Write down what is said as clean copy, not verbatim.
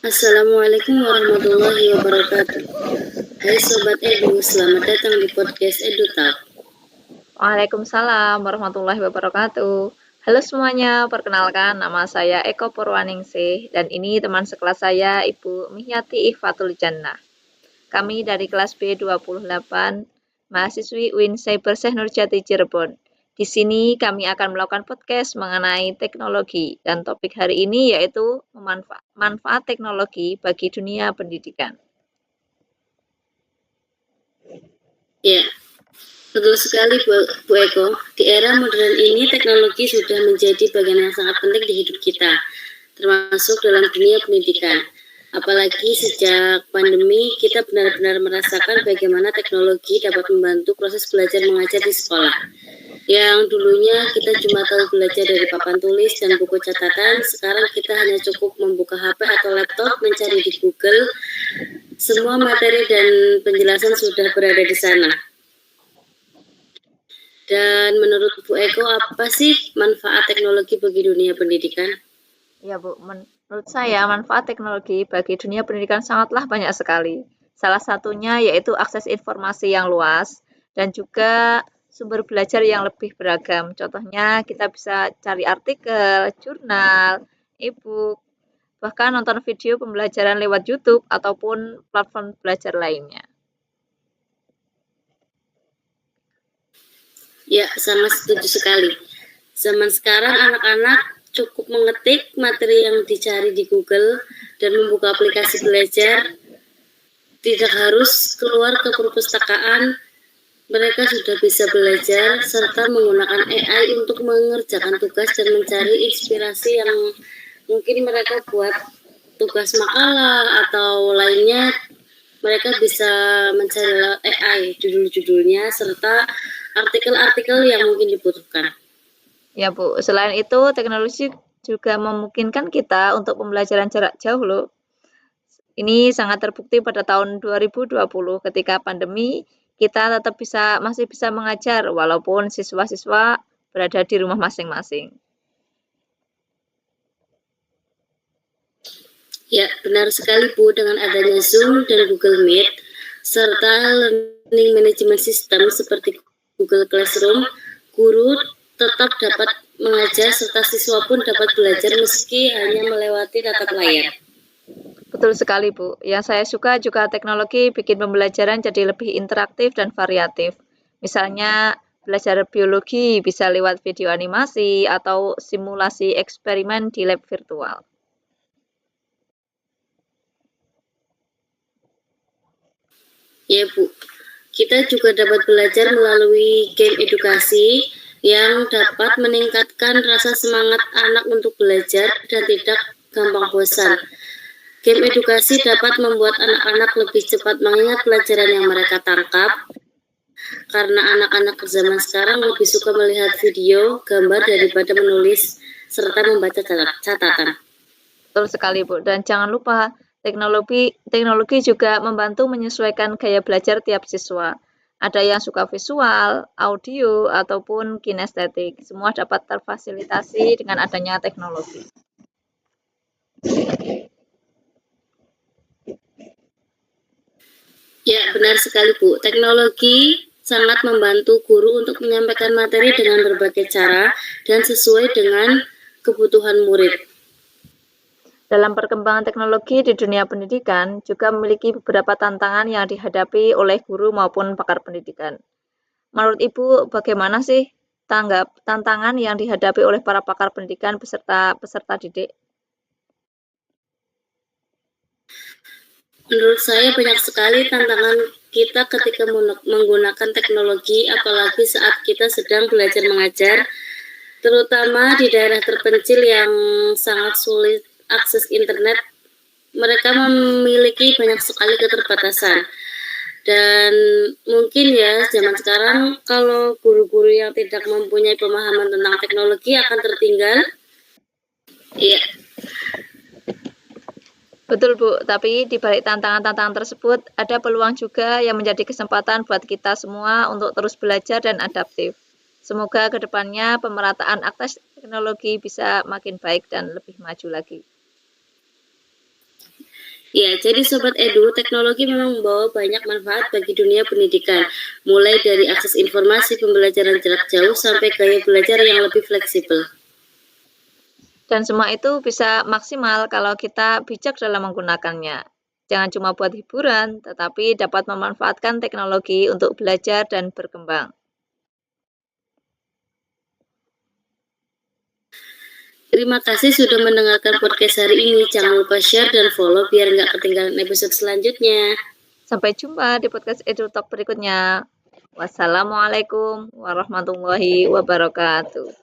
Assalamualaikum warahmatullahi wabarakatuh. Hai Sobat Edu, selamat datang di podcast EduTalk. Waalaikumsalam warahmatullahi wabarakatuh. Halo semuanya, perkenalkan nama saya Eko Purwaningsih dan ini teman sekelas saya Ibu Mihyati Ihfatul Jannah. Kami dari kelas B28, mahasiswi UIN Cyber Syekh Nurjati Cirebon. Di sini kami akan melakukan podcast mengenai teknologi dan topik hari ini yaitu manfaat teknologi bagi dunia pendidikan. Ya, betul sekali Bu Eko. Di era modern ini teknologi sudah menjadi bagian yang sangat penting di hidup kita, termasuk dalam dunia pendidikan. Apalagi sejak pandemi, kita benar-benar merasakan bagaimana teknologi dapat membantu proses belajar mengajar di sekolah. Yang dulunya kita cuma tahu belajar dari papan tulis dan buku catatan, sekarang kita hanya cukup membuka HP atau laptop, mencari di Google, semua materi dan penjelasan sudah berada di sana. Dan menurut Bu Eko, apa sih manfaat teknologi bagi dunia pendidikan? Ya Bu, menurut saya manfaat teknologi bagi dunia pendidikan sangatlah banyak sekali. Salah satunya yaitu akses informasi yang luas dan juga sumber belajar yang lebih beragam. Contohnya kita bisa cari artikel, jurnal, e-book, bahkan nonton video pembelajaran lewat YouTube ataupun platform belajar lainnya. Ya, sama setuju sekali. Zaman sekarang anak-anak cukup mengetik materi yang dicari di Google dan membuka aplikasi belajar. Tidak harus keluar ke perpustakaan, mereka sudah bisa belajar serta menggunakan AI untuk mengerjakan tugas dan mencari inspirasi yang mungkin mereka buat tugas makalah atau lainnya. Mereka bisa mencari AI judul-judulnya serta artikel-artikel yang mungkin dibutuhkan. Ya Bu, selain itu teknologi juga memungkinkan kita untuk pembelajaran jarak jauh loh. Ini sangat terbukti pada tahun 2020 ketika pandemi, kita tetap masih bisa mengajar walaupun siswa-siswa berada di rumah masing-masing. Ya, benar sekali Bu, dengan adanya Zoom dan Google Meet, serta learning management system seperti Google Classroom, guru tetap dapat mengajar serta siswa pun dapat belajar meski hanya melewati tatap layar. Betul sekali Bu, yang saya suka juga teknologi bikin pembelajaran jadi lebih interaktif dan variatif. Misalnya belajar biologi bisa lewat video animasi atau simulasi eksperimen di lab virtual. Ya Bu, kita juga dapat belajar melalui game edukasi yang dapat meningkatkan rasa semangat anak untuk belajar dan tidak gampang bosan. Game edukasi dapat membuat anak-anak lebih cepat mengingat pelajaran yang mereka tangkap, karena anak-anak zaman sekarang lebih suka melihat video, gambar daripada menulis serta membaca catatan. Betul sekali Bu, dan jangan lupa teknologi juga membantu menyesuaikan gaya belajar tiap siswa. Ada yang suka visual, audio, ataupun kinestetik. Semua dapat terfasilitasi dengan adanya teknologi. Ya, benar sekali Bu. Teknologi sangat membantu guru untuk menyampaikan materi dengan berbagai cara dan sesuai dengan kebutuhan murid. Dalam perkembangan teknologi di dunia pendidikan juga memiliki beberapa tantangan yang dihadapi oleh guru maupun pakar pendidikan. Menurut Ibu, bagaimana sih tantangan yang dihadapi oleh para pakar pendidikan beserta peserta didik? Menurut saya banyak sekali tantangan kita ketika menggunakan teknologi, apalagi saat kita sedang belajar mengajar, terutama di daerah terpencil yang sangat sulit akses internet. Mereka memiliki banyak sekali keterbatasan. Dan mungkin ya zaman sekarang kalau guru-guru yang tidak mempunyai pemahaman tentang teknologi akan tertinggal. Iya. Betul Bu, tapi di balik tantangan-tantangan tersebut ada peluang juga yang menjadi kesempatan buat kita semua untuk terus belajar dan adaptif. Semoga kedepannya pemerataan akses teknologi bisa makin baik dan lebih maju lagi. Ya, jadi Sobat Edu, teknologi memang membawa banyak manfaat bagi dunia pendidikan, mulai dari akses informasi pembelajaran jarak jauh sampai gaya belajar yang lebih fleksibel. Dan semua itu bisa maksimal kalau kita bijak dalam menggunakannya. Jangan cuma buat hiburan, tetapi dapat memanfaatkan teknologi untuk belajar dan berkembang. Terima kasih sudah mendengarkan podcast hari ini. Jangan lupa share dan follow biar nggak ketinggalan episode selanjutnya. Sampai jumpa di podcast EduTalk berikutnya. Wassalamualaikum warahmatullahi wabarakatuh.